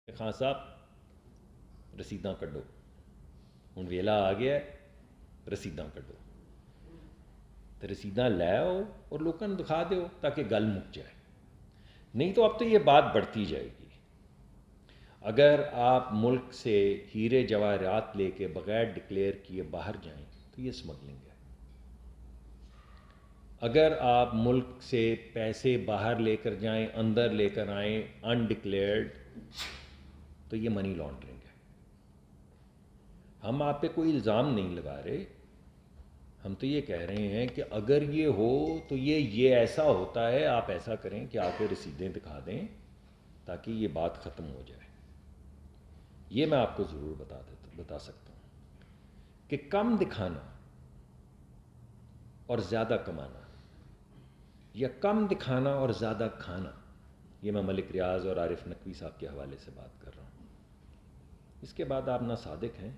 खान साहब रसीदा कड्डो, हुण वेला आ गया है रसीदा कड्डो, तो रसीदा लै आओ और लोगों को दिखा दो ताकि गल मुक जाए। नहीं तो अब तो ये बात बढ़ती जाएगी। अगर आप मुल्क से हीरे जवाहरात लेके बगैर डिक्लेयर किए बाहर जाएं तो ये स्मगलिंग है। अगर आप मुल्क से पैसे बाहर लेकर जाएं, अंदर लेकर आएँ अनडिक्लेयर्ड, तो ये मनी लॉन्ड्रिंग है। हम आप पे कोई इल्ज़ाम नहीं लगा रहे, हम तो ये कह रहे हैं कि अगर ये हो तो ये ऐसा होता है, आप ऐसा करें कि आके रसीदें दिखा दें ताकि ये बात ख़त्म हो जाए। ये मैं आपको ज़रूर बता सकता हूँ कि कम दिखाना और ज़्यादा कमाना या कम दिखाना और ज़्यादा खाना, ये मैं मलिक रियाज़ और आरिफ नकवी साहब के हवाले से बात कर रहा हूँ। इसके बाद आप ना सादिक हैं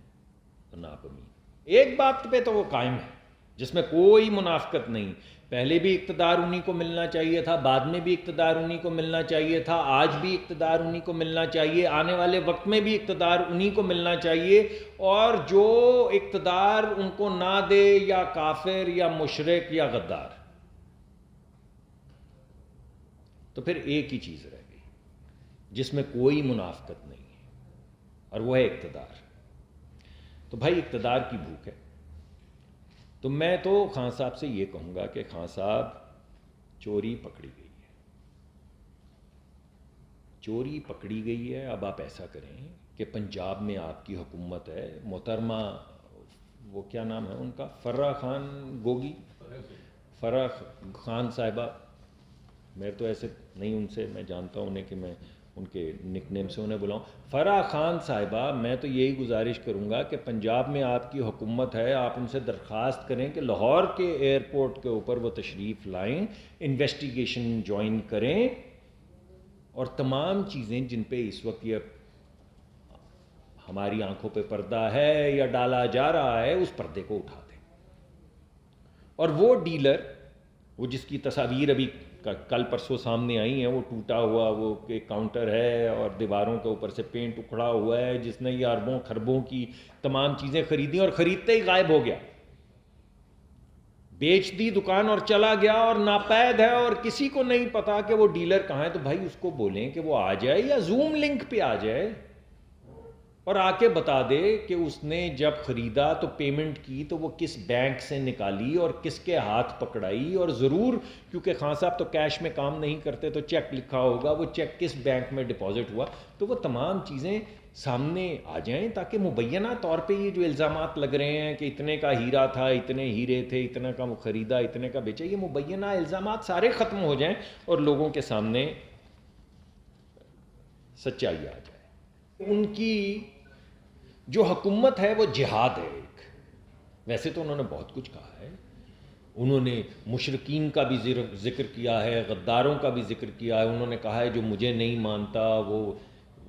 और ना आप अमीन। एक बात पे तो वो कायम है जिसमें कोई मुनाफिकत नहीं। पहले भी इक़्तिदार उन्हीं को मिलना चाहिए था, बाद में भी इक़्तिदार उन्हीं को मिलना चाहिए था, आज भी इक़्तिदार उन्हीं को मिलना चाहिए, आने वाले वक्त में भी इक़्तिदार उन्हीं को मिलना चाहिए। और जो इक़्तिदार उनको ना दे या काफिर या मुशरिक या गद्दार, तो फिर एक ही चीज़ रह गई जिसमें कोई मुनाफिकत नहीं है, और वो है इक़्तिदार। तो भाई इक़्तिदार की भूख है। तो मैं तो खान साहब से ये कहूँगा कि खान साहब, चोरी पकड़ी गई है, चोरी पकड़ी गई है। अब आप ऐसा करें कि पंजाब में आपकी हुकूमत है, मोहतरमा वो क्या नाम है उनका, फर्रा खान गोगी, फर्रा खान साहिबा, मेरे तो ऐसे नहीं उनसे मैं जानता हूँ उन्हें कि मैं उनके निकनेम से उन्हें बुलाऊं। फर्रा खान साहिबा, मैं तो यही गुजारिश करूँगा कि पंजाब में आपकी हुकूमत है, आप उनसे दरख्वास्त करें कि लाहौर के एयरपोर्ट के ऊपर वो तशरीफ़ लाएं, इन्वेस्टिगेशन ज्वाइन करें और तमाम चीज़ें जिन पे इस वक्त ये हमारी आंखों पे पर्दा है या डाला जा रहा है, उस पर्दे को उठा दें। और वो डीलर, वो जिसकी तस्वीर अभी कल परसों सामने आई हैं, वो टूटा हुआ वो एक काउंटर है और दीवारों के ऊपर से पेंट उखड़ा हुआ है, जिसने ये अरबों खरबों की तमाम चीज़ें खरीदी और ख़रीदते ही गायब हो गया, बेच दी दुकान और चला गया और नापैद है और किसी को नहीं पता कि वो डीलर कहाँ है। तो भाई उसको बोलें कि वो आ जाए या जूम लिंक पे आ जाए और आके बता दे कि उसने जब ख़रीदा तो पेमेंट की तो वो किस बैंक से निकाली और किसके हाथ पकड़ाई, और ज़रूर क्योंकि खान साहब तो कैश में काम नहीं करते तो चेक लिखा होगा, वो चेक किस बैंक में डिपॉजिट हुआ, तो वो तमाम चीज़ें सामने आ जाएं ताकि मुबैना तौर पे ये जो इल्ज़ामात लग रहे हैं कि इतने का हीरा था, इतने हीरे थे, इतना का वो ख़रीदा, इतने का बेचा, ये मुबैना इल्ज़ामात सारे ख़त्म हो जाएं और लोगों के सामने सच्चाई आ जाए। उनकी जो हुकूमत है वो जिहाद है एक। वैसे तो उन्होंने बहुत कुछ कहा है, उन्होंने मुशरिकीन का भी जिक्र किया है, गद्दारों का भी जिक्र किया है। उन्होंने कहा है जो मुझे नहीं मानता वो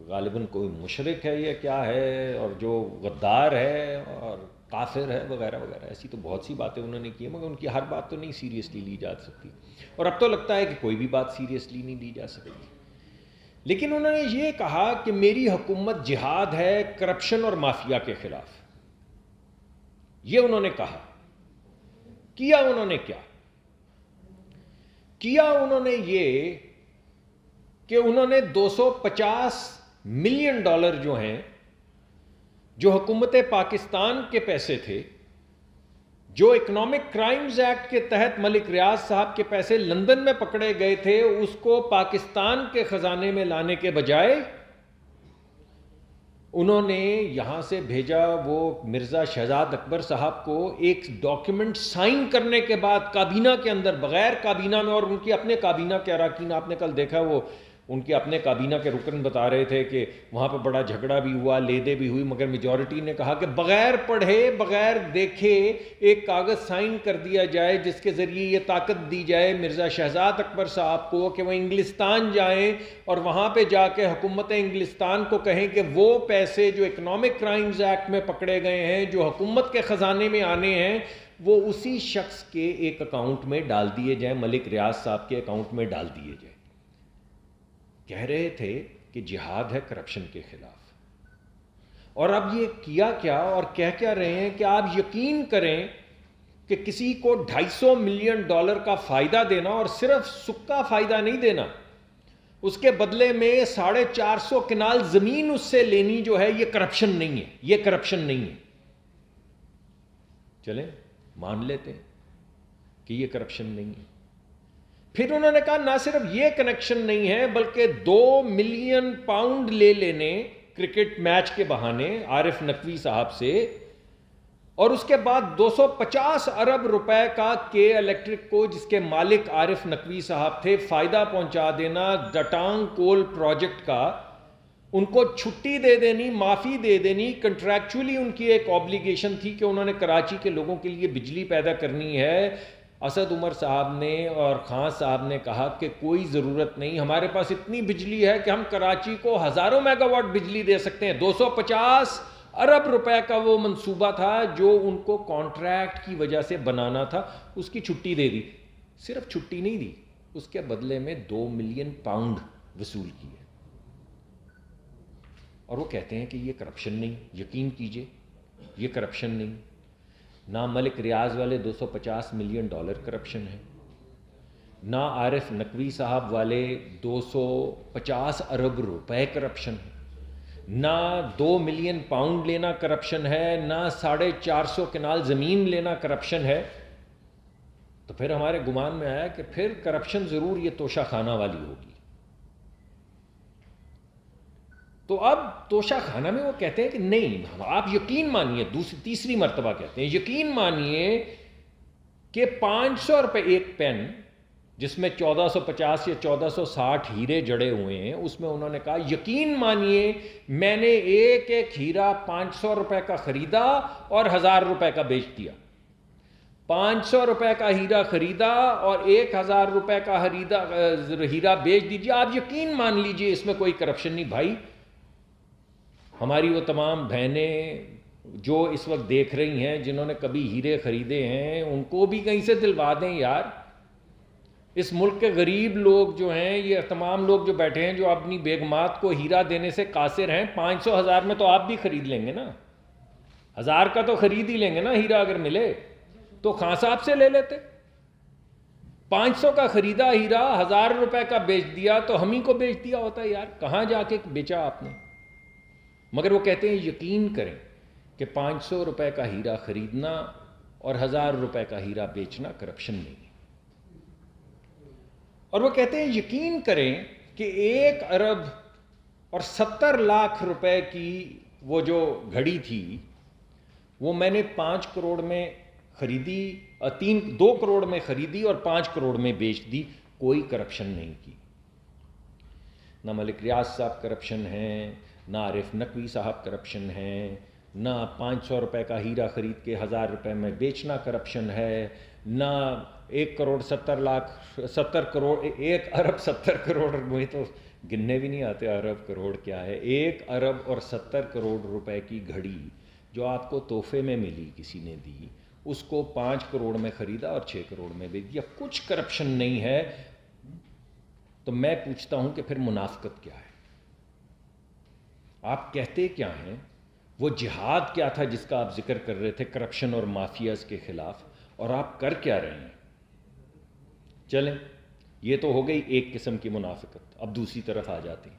गालिबन कोई मुशरिक है या क्या है, और जो गद्दार है और काफिर है वगैरह वगैरह, ऐसी तो बहुत सी बातें उन्होंने की है, मगर उनकी हर बात तो नहीं सीरियसली ली जा सकती, और अब तो लगता है कि कोई भी बात सीरियसली नहीं ली जा सकती। लेकिन उन्होंने ये कहा कि मेरी हुकूमत जिहाद है करप्शन और माफिया के खिलाफ। ये उन्होंने कहा। किया उन्होंने क्या? किया उन्होंने ये कि उन्होंने 250 मिलियन डॉलर जो हैं, जो हुकूमत पाकिस्तान के पैसे थे, जो इकोनॉमिक क्राइम्स एक्ट के तहत मलिक रियाज साहब के पैसे लंदन में पकड़े गए थे, उसको पाकिस्तान के खजाने में लाने के बजाय उन्होंने यहां से भेजा वो मिर्ज़ा शहजाद अकबर साहब को एक डॉक्यूमेंट साइन करने के बाद काबीना के अंदर, बगैर काबीना में, और उनकी अपने काबीना के अरकान, आपने कल देखा वो उनके अपने काबीना के रुकन बता रहे थे कि वहाँ पर बड़ा झगड़ा भी हुआ, लेदे भी हुई, मगर मेजॉरिटी ने कहा कि बग़ैर पढ़े बग़ैर देखे एक कागज़ साइन कर दिया जाए जिसके ज़रिए ये ताकत दी जाए मिर्ज़ा शहजाद अकबर साहब को कि वह इंग्लिस्तान जाएं और वहाँ पे जाके हुकूमत इंग्लिस्तान को कहें कि वो पैसे जो इकनॉमिक क्राइम्स एक्ट में पकड़े गए हैं, जो हुकूमत के ख़जाने में आने हैं, वो उसी शख्स के एक अकाउंट में डाल दिए जाए, मलिक रियाज साहब के अकाउंट में डाल दिए जाए। कह रहे थे कि जिहाद है करप्शन के खिलाफ। और अब ये किया क्या और कह क्या रहे हैं कि आप यकीन करें कि किसी को $250 मिलियन का फायदा देना, और सिर्फ सुक्का फायदा नहीं देना, उसके बदले में 450 कनाल जमीन उससे लेनी जो है, ये करप्शन नहीं है, ये करप्शन नहीं है। चलें मान लेते हैं कि ये करप्शन नहीं है। फिर उन्होंने कहा ना सिर्फ ये कनेक्शन नहीं है, बल्कि 2 मिलियन पाउंड ले लेने क्रिकेट मैच के बहाने आरिफ नकवी साहब से, और उसके बाद 250 अरब रुपए का के इलेक्ट्रिक को, जिसके मालिक आरिफ नकवी साहब थे, फायदा पहुंचा देना डटांग कोल प्रोजेक्ट का, उनको छुट्टी दे देनी, माफी दे देनी। कंट्रैक्चुअली उनकी एक ऑब्लिगेशन थी कि उन्होंने कराची के लोगों के लिए बिजली पैदा करनी है। असद उमर साहब ने और खान साहब ने कहा कि कोई ज़रूरत नहीं, हमारे पास इतनी बिजली है कि हम कराची को हज़ारों मेगावाट बिजली दे सकते हैं। 250 अरब रुपए का वो मंसूबा था जो उनको कॉन्ट्रैक्ट की वजह से बनाना था, उसकी छुट्टी दे दी। सिर्फ छुट्टी नहीं दी, उसके बदले में 2 मिलियन पाउंड वसूल किए। और वो कहते हैं कि ये करप्शन नहीं। यकीन कीजिए, ये करप्शन नहीं। ना मलिक रियाज वाले 250 मिलियन डॉलर करप्शन है, ना आरिफ नकवी साहब वाले 250 अरब रुपए करप्शन है, ना 2 मिलियन पाउंड लेना करप्शन है, ना 450 कनाल ज़मीन लेना करप्शन है। तो फिर हमारे गुमान में आया कि फिर करप्शन ज़रूर ये तोशाखाना वाली होगी। तो अब तोशाखाना में वो कहते हैं कि नहीं, आप यकीन मानिए, तीसरी मर्तबा कहते हैं, यकीन मानिए कि 500 रुपये एक पेन, जिसमें 1450 या 1460 हीरे जड़े हुए हैं, उसमें उन्होंने कहा यकीन मानिए मैंने एक एक हीरा 500 रुपये का खरीदा और 1000 रुपये का बेच दिया। 500 रुपये का हीरा खरीदा और 1000 रुपये का हीरा बेच दीजिए। आप यकीन मान लीजिए इसमें कोई करप्शन नहीं। भाई, हमारी वो तमाम बहनें जो इस वक्त देख रही हैं, जिन्होंने कभी हीरे खरीदे हैं, उनको भी कहीं से दिलवा दें यार। इस मुल्क के गरीब लोग जो हैं, ये तमाम लोग जो बैठे हैं, जो अपनी बेगमात को हीरा देने से कासिर हैं, 500 1000 में तो आप भी खरीद लेंगे ना, 1000 का तो खरीद ही लेंगे ना हीरा। अगर मिले तो खां साहब से ले लेते। 500 का खरीदा हीरा 1000 रुपए का बेच दिया तो हम ही को बेच दिया होता है यार। कहाँ जाके बेचा आपने? मगर वो कहते हैं यकीन करें कि 500 रुपए का हीरा खरीदना और 1000 रुपए का हीरा बेचना करप्शन नहीं है। और वो कहते हैं यकीन करें कि 1 अरब और 70 लाख रुपए की वो जो घड़ी थी, वो मैंने 5 करोड़ में खरीदी, 2 करोड़ में खरीदी और 5 करोड़ में बेच दी। कोई करप्शन नहीं की। ना मलिक रियाज साहब करप्शन हैं, ना आरिफ नकवी साहब करप्शन हैं, ना 500 रुपए का हीरा खरीद के 1000 रुपए में बेचना करप्शन है, ना 1 करोड़ 70 लाख 70 करोड़ 1 अरब 70 करोड़, मुझे तो गिनने भी नहीं आते अरब करोड़ क्या है। 1 अरब और 70 करोड़ रुपए की घड़ी जो आपको तोहफे में मिली, किसी ने दी, उसको 5 करोड़ में खरीदा और 6 करोड़ में बेच दिया। कुछ करप्शन नहीं है। तो मैं पूछता हूं कि फिर मुनाफिकत क्या है? आप कहते क्या हैं? वो जिहाद क्या था जिसका आप जिक्र कर रहे थे करप्शन और माफियाज के खिलाफ, और आप कर क्या रहे हैं? चलें, ये तो हो गई एक किस्म की मुनाफिकत। अब दूसरी तरफ आ जाते हैं।